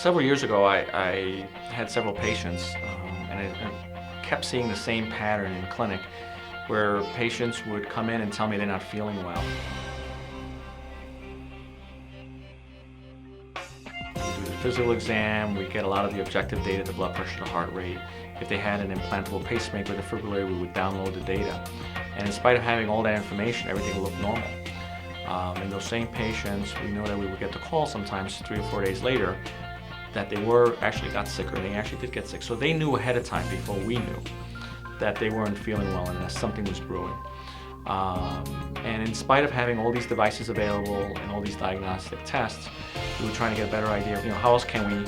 Several years ago, I had several patients, and I kept seeing the same pattern in the clinic where patients would come in and tell me they're not feeling well. We do the physical exam, we get a lot of the objective data, the blood pressure, the heart rate. If they had an implantable pacemaker, the defibrillator, we would download the data. And in spite of having all that information, everything looked normal. In those same patients, we know that we would get the call sometimes 3 or 4 days later that they actually got sick, or they actually did get sick. So they knew ahead of time, before we knew, that they weren't feeling well and that something was brewing. And in spite of having all these devices available and all these diagnostic tests, we were trying to get a better idea of, how else can we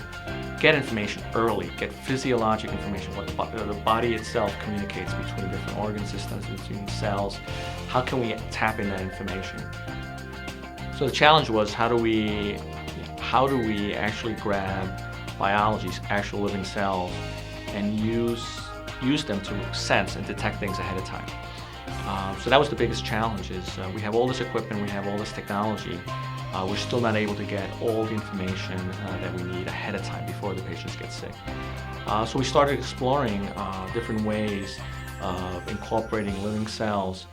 get information early, get physiologic information, what the body itself communicates between different organ systems, between cells. How can we tap in that information? So the challenge was, how do we actually grab biology's actual living cells and use them to sense and detect things ahead of time? So that was the biggest challenge. We have all this equipment, we have all this technology. We're still not able to get all the information that we need ahead of time before the patients get sick. So we started exploring different ways of incorporating living cells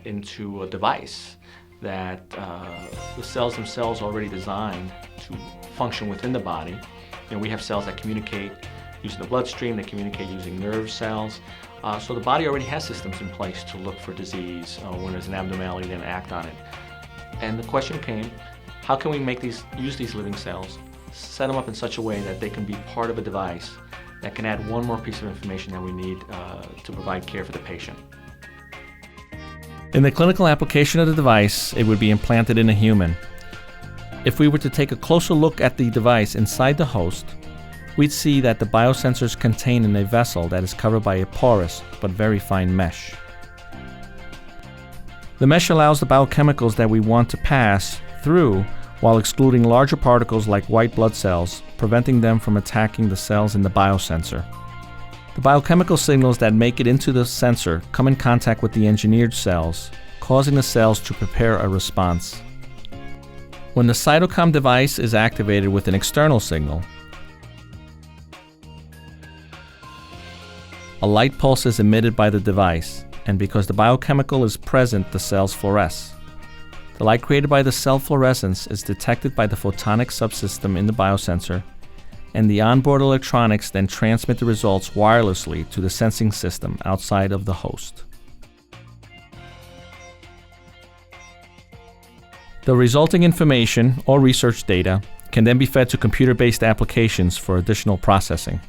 into a device that the cells themselves are already designed to function within the body. We have cells that communicate using the bloodstream, that communicate using nerve cells. So the body already has systems in place to look for disease when there's an abnormality, then act on it. And the question came, how can we use these living cells, set them up in such a way that they can be part of a device that can add one more piece of information that we need to provide care for the patient. In the clinical application of the device, it would be implanted in a human. If we were to take a closer look at the device inside the host, we'd see that the biosensors contain in a vessel that is covered by a porous but very fine mesh. The mesh allows the biochemicals that we want to pass through while excluding larger particles like white blood cells, preventing them from attacking the cells in the biosensor. The biochemical signals that make it into the sensor come in contact with the engineered cells, causing the cells to prepare a response. When the cytocom device is activated with an external signal, a light pulse is emitted by the device, and because the biochemical is present, the cells fluoresce. The light created by the cell fluorescence is detected by the photonic subsystem in the biosensor, and the onboard electronics then transmit the results wirelessly to the sensing system outside of the host. The resulting information or research data can then be fed to computer-based applications for additional processing.